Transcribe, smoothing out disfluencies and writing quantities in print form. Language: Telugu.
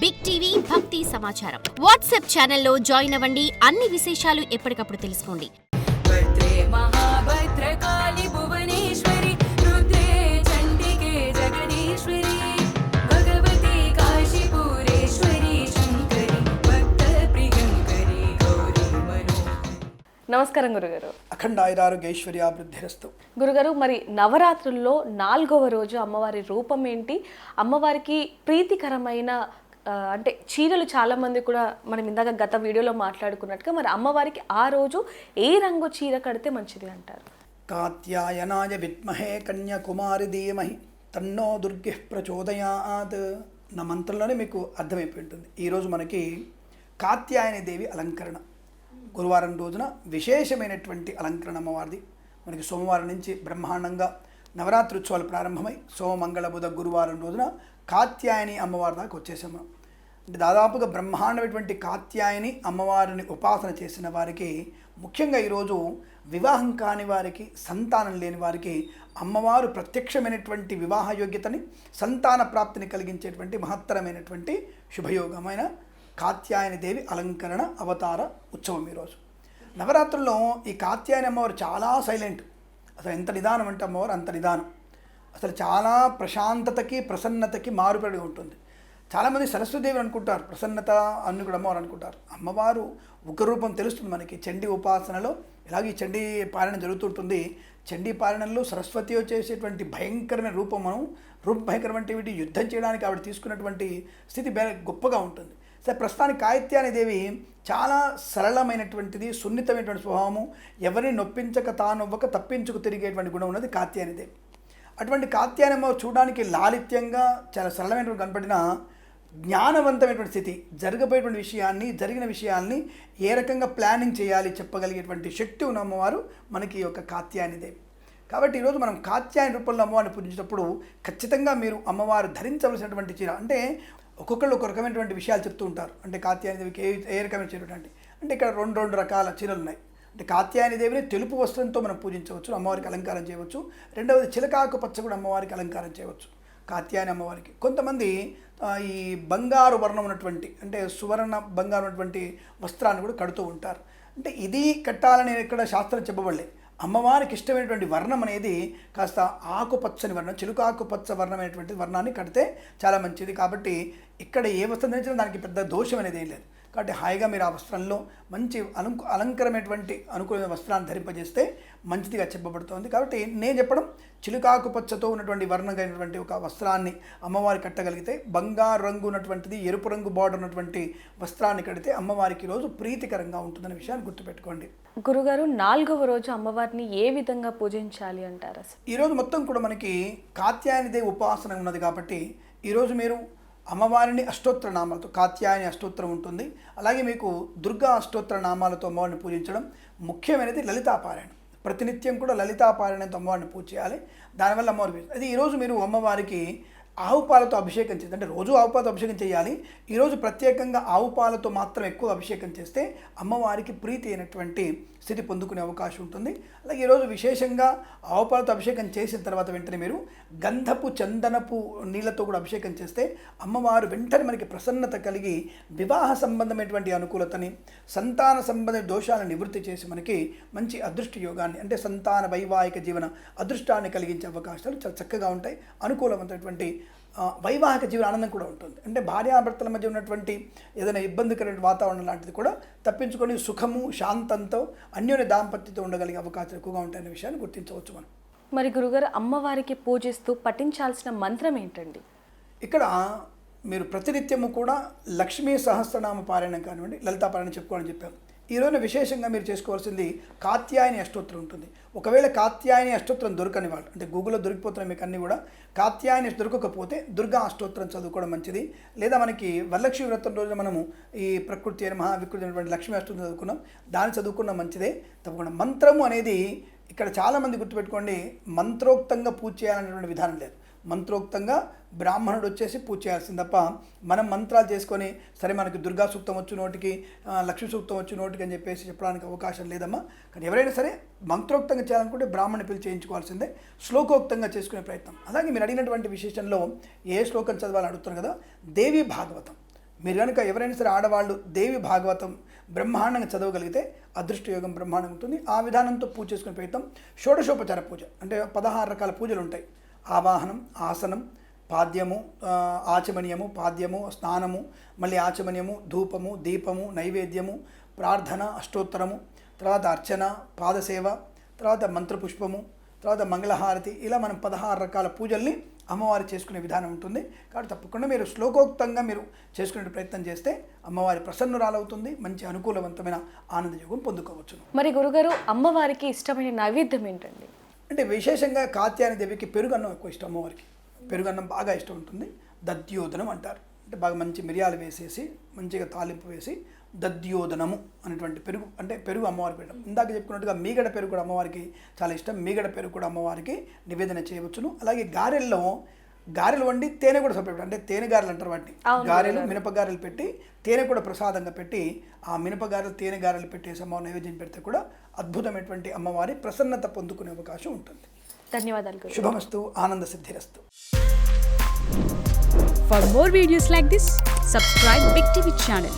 బిగ్ టీవీ భక్తి సమాచారం వాట్సాప్ ఛానల్లో జాయిన్ అవ్వండి. అన్ని విశేషాలు ఎప్పటికప్పుడు తెలుసుకోండి. నమస్కారం గురుగారు. అఖండాయురారోగ్యైశ్వర్యాభివృద్ధిరస్తు. గురుగారు, మరి నవరాత్రుల్లో 4వ రోజు అమ్మవారి రూపం ఏంటి? అమ్మవారికి ప్రీతికరమైన అంటే చీరలు చాలా మంది కూడా మనం ఇందాక గత వీడియోలో మాట్లాడుకున్నట్టుగా మరి అమ్మవారికి ఆ రోజు ఏ రంగు చీర కడితే మంచిది అంటారు? కాత్యాయనాయ విద్మహే కన్యాకుమారి ధీమహి తన్నో దుర్గే ప్రచోదయాత్. నా మంత్రంలోనే మీకు అర్థమైపోయి ఉంటుంది. ఈరోజు మనకి కాత్యాయని దేవి అలంకరణ, గురువారం రోజున విశేషమైనటువంటి అలంకరణ అమ్మవారిది. మనకి సోమవారం నుంచి బ్రహ్మాండంగా నవరాత్రి ఉత్సవాలు ప్రారంభమై సోమంగళ బుధ గురువారం రోజున కాత్యాయని అమ్మవారి దాకా వచ్చేసాము. అంటే దాదాపుగా బ్రహ్మాండమైనటువంటి కాత్యాయని అమ్మవారిని ఉపాసన చేసిన వారికి, ముఖ్యంగా ఈరోజు వివాహం కాని వారికి, సంతానం లేని వారికి అమ్మవారు ప్రత్యక్షమైనటువంటి వివాహ యోగ్యతని, సంతాన ప్రాప్తిని కలిగించేటువంటి మహత్తరమైనటువంటి శుభయోగమైన కాత్యాయని దేవి అలంకరణ అవతార ఉత్సవం ఈరోజు. నవరాత్రుల్లో ఈ కాత్యాయని అమ్మవారు చాలా సైలెంట్. అసలు ఎంత నిదానం అంటే అమ్మవారు అంత నిదానం. అసలు చాలా ప్రశాంతతకి ప్రసన్నతకి మారుపడి ఉంటుంది. చాలామంది సరస్వతీదేవి అనుకుంటారు, ప్రసన్నత అన్ని కూడా అమ్మవారు అనుకుంటారు. అమ్మవారు ఒక రూపం తెలుస్తుంది మనకి. చండీ ఉపాసనలో ఇలాగే చండీ పాలన జరుగుతుంటుంది. చండీ పాలనలో సరస్వతి చేసేటువంటి భయంకరమైన రూపం, మనం భయంకరమైన యుద్ధం చేయడానికి ఆవిడ తీసుకున్నటువంటి స్థితి గొప్పగా ఉంటుంది. సరే, ప్రస్తుతానికి కాత్యాయని దేవి చాలా సరళమైనటువంటిది, సున్నితమైనటువంటి స్వభావము, ఎవరిని నొప్పించక తానొవ్వక తప్పించుకు తిరిగేటువంటి గుణం ఉన్నది కాత్యాయని దేవి. అటువంటి కాత్యాయని అమ్మ చూడడానికి లాలిత్యంగా చాలా సరళమైనటువంటి కనపడిన జ్ఞానవంతమైనటువంటి స్థితి, జరగబోయేటువంటి విషయాన్ని, జరిగిన విషయాల్ని ఏ రకంగా ప్లానింగ్ చేయాలి చెప్పగలిగేటువంటి శక్తి ఉన్న అమ్మవారు మనకి ఈ యొక్క కాత్యాయని దేవి. కాబట్టి ఈరోజు మనం కాత్యాయని రూపంలో అమ్మవారిని పూజించేటప్పుడు ఖచ్చితంగా మీరు అమ్మవారు ధరించవలసినటువంటి చీర, అంటే ఒక్కొక్కళ్ళు ఒక రకమైనటువంటి విషయాలు చెప్తూ ఉంటారు. అంటే కాత్యాయని దేవికి ఏ రకమైన చీర అంటే ఇక్కడ రెండు రకాల చీరలు ఉన్నాయి. అంటే కాత్యాయని దేవిని తెలుపు వస్త్రంతో మనం పూజించవచ్చు, అమ్మవారికి అలంకారం చేయవచ్చు. రెండవది చిలకాకు పచ్చ కూడా అమ్మవారికి అలంకారం చేయవచ్చు కాత్యాయని అమ్మవారికి. కొంతమంది ఈ బంగారు వర్ణం ఉన్నటువంటి, అంటే సువర్ణ బంగారు ఉన్నటువంటి వస్త్రాన్ని కూడా కడుతూ ఉంటారు. అంటే ఇది కట్టాలని ఇక్కడ శాస్త్రం చెప్పబడలే. అమ్మవారికి ఇష్టమైనటువంటి వర్ణం అనేది కాస్త ఆకుపచ్చని వర్ణం, చిలుకాకుపచ్చ వర్ణమైనటువంటి వర్ణాన్ని కడితే చాలా మంచిది. కాబట్టి ఇక్కడ ఏ వస్త్రం ధరించినా దానికి పెద్ద దోషం అనేది ఏం లేదు. కాబట్టి హాయిగా మీరు ఆ వస్త్రంలో మంచి అలంకరమైనటువంటి అనుకూలమైన వస్త్రాన్ని ధరింపజేస్తే మంచిదిగా చెప్పబడుతోంది. కాబట్టి నేను చెప్పడం, చిలుకాకుపచ్చతో ఉన్నటువంటి వర్ణమైనటువంటి ఒక వస్త్రాన్ని అమ్మవారికి కట్టగలిగితే, బంగారు రంగు ఉన్నటువంటిది, ఎరుపు రంగు బార్డర్ ఉన్నటువంటి వస్త్రాన్ని కడితే అమ్మవారికి ఈరోజు ప్రీతికరంగా ఉంటుందనే విషయాన్ని గుర్తుపెట్టుకోండి. గురుగారు, 4వ రోజు అమ్మవారిని ఏ విధంగా పూజించాలి అంటారు? ఈరోజు మొత్తం కూడా మనకి కాత్యాయని దేవి ఉపాసన ఉన్నది కాబట్టి ఈరోజు మీరు అమ్మవారిని అష్టోత్తర నామాలతో, కాత్యాయని అష్టోత్తరం ఉంటుంది, అలాగే మీకు దుర్గా అష్టోత్తర నామాలతో అమ్మవారిని పూజించడం. ముఖ్యమైనది లలితాపారాయణం. ప్రతినిత్యం కూడా లలితాపారాయణంతో అమ్మవారిని పూజ చేయాలి. దానివల్ల అమ్మవారి అది ఈరోజు మీరు అమ్మవారికి ఆవు పాలతో అభిషేకం చేస్తే, అంటే రోజు ఆవు పాలతో అభిషేకం చేయాలి, ఈరోజు ప్రత్యేకంగా ఆవు పాలతో మాత్రం ఎక్కువ అభిషేకం చేస్తే అమ్మవారికి ప్రీతి అయినటువంటి స్థితి పొందుకునే అవకాశం ఉంటుంది. అలాగే ఈరోజు విశేషంగా ఆవు పాలతో అభిషేకం చేసిన తర్వాత వెంటనే మీరు గంధపు చందనపు నీళ్ళతో కూడా అభిషేకం చేస్తే అమ్మవారు వెంటనే మనకి ప్రసన్నత కలిగి వివాహ సంబంధమైనటువంటి అనుకూలతని, సంతాన సంబంధ దోషాలను నివృత్తి చేసి మనకి మంచి అదృష్ట యోగాన్ని, అంటే సంతాన వైవాహిక జీవన అదృష్టాన్ని కలిగించే అవకాశాలు చాలా చక్కగా ఉంటాయి. అనుకూలమైనటువంటి వైవాహిక జీవన ఆనందం కూడా ఉంటుంది. అంటే భార్యాభర్తల మధ్య ఉన్నటువంటి ఏదైనా ఇబ్బందికరమైన వాతావరణం లాంటిది కూడా తప్పించుకొని సుఖము, శాంతంతో, అన్యోన్య దాంపత్యంతో ఉండగలిగే అవకాశాలు ఎక్కువగా ఉంటాయనే విషయాన్ని గుర్తించవచ్చు మనం. మరి గురుగారు, అమ్మవారికి పూజిస్తూ పఠించాల్సిన మంత్రం ఏంటండి? ఇక్కడ మీరు ప్రతినిత్యము కూడా లక్ష్మీ సహస్రనామ పారాయణం కానివ్వండి, లలితా పారాయణం చెప్పుకోవాలని చెప్పాము. ఈరోజు విశేషంగా మీరు చేసుకోవాల్సింది కాత్యాయని అష్టోత్తరం ఉంటుంది. ఒకవేళ కాత్యాయని అష్టోత్తరం దొరకని వాళ్ళు, అంటే గూగుల్లో దొరికిపోతున్నాయి మీకు అన్నీ కూడా, కాత్యాయని దొరకకపోతే దుర్గా అష్టోత్తరం చదువుకోవడం మంచిది. లేదా మనకి వరలక్ష్మి వ్రతం రోజున మనము ఈ ప్రకృతి అయిన మహావికృతి అయినటువంటి లక్ష్మీ అష్టోత్తరం చదువుకున్నాం, దాన్ని చదువుకున్న మంచిదే తప్పకుండా. మంత్రము అనేది ఇక్కడ చాలామంది గుర్తుపెట్టుకోండి, మంత్రోక్తంగా పూజ చేయాలనేటువంటి విధానం లేదు. మంత్రోక్తంగా బ్రాహ్మణుడు వచ్చేసి పూజ చేయాల్సింది తప్ప మనం మంత్రాలు చేసుకొని సరే మనకి దుర్గా సూక్తం వచ్చు నోటికి, లక్ష్మీ సూక్తం వచ్చు నోటికి అని చెప్పేసి చెప్పడానికి అవకాశం లేదమ్మా. కానీ ఎవరైనా సరే మంత్రోక్తంగా చేయాలనుకుంటే బ్రాహ్మణుని పిలిచి చేయించుకోవాల్సిందే, శ్లోకోక్తంగా చేసుకునే ప్రయత్నం. అలాగే మీరు అడిగినటువంటి విశేషంలో ఏ శ్లోకం చదవాలని అడుగుతారు కదా, దేవి భాగవతం. మీరు కనుక ఎవరైనా సరే ఆడవాళ్ళు దేవి భాగవతం బ్రహ్మాండంగా చదవగలిగితే అదృష్ట యోగం బ్రహ్మాండంగా ఉంటుంది. ఆ విధానంతో పూజ చేసుకునే ప్రయత్నం షోడశోపచార పూజ, అంటే 16 రకాల పూజలు ఉంటాయి. ఆవాహనం, ఆసనం, పాద్యము, ఆచమనీయము, పాద్యము, స్నానము, మళ్ళీ ఆచమనీయము, ధూపము, దీపము, నైవేద్యము, ప్రార్థన, అష్టోత్తరము, తర్వాత అర్చన, పాదసేవ, తర్వాత మంత్రపుష్పము, తర్వాత మంగళహారతి, ఇలా మనం 16 రకాల పూజల్ని అమ్మవారి చేసుకునే విధానం ఉంటుంది. కాబట్టి తప్పకుండా మీరు శ్లోకోక్తంగా మీరు చేసుకునే ప్రయత్నం చేస్తే అమ్మవారి ప్రసన్నురాలవుతుంది, మంచి అనుకూలవంతమైన ఆనందయోగం పొందుకోవచ్చును. మరి గురుగారు, అమ్మవారికి ఇష్టమైన నైవేద్యం ఏంటండి? అంటే విశేషంగా కాత్యాయని దేవికి పెరుగన్నం ఎక్కువ ఇష్టం. అమ్మవారికి పెరుగన్నం బాగా ఇష్టం ఉంటుంది. దద్యోదనం అంటారు, అంటే బాగా మంచి మిరియాలు వేసేసి మంచిగా తాలింపు వేసి దద్యోదనము అనేటువంటి పెరుగు, అంటే పెరుగు అమ్మవారికి పెట్టడం. ఇందాక చెప్పుకున్నట్టుగా మీగడ పెరుగు కూడా అమ్మవారికి చాలా ఇష్టం. మీగడ పెరుగు కూడా అమ్మవారికి నివేదన చేయవచ్చును. అలాగే గారెలు వండి తేనె కూడా సపరేట్, అంటే తేనె గారెలు అంటారు వాటిని. గారెలు, మినపగారెలు పెట్టి తేనె కూడా ప్రసాదంగా పెట్టి ఆ మినపగారెలు, తేనె గారెలు పెట్టేసి అమ్మవారి నైవేద్యం పెడితే కూడా అద్భుతమైనటువంటి అమ్మవారి ప్రసన్నత పొందుకునే అవకాశం ఉంటుంది. ధన్యవాదాలు. శుభమస్తు, ఆనంద సిద్ధిరస్తు. For more videos like this, subscribe Big TV channel.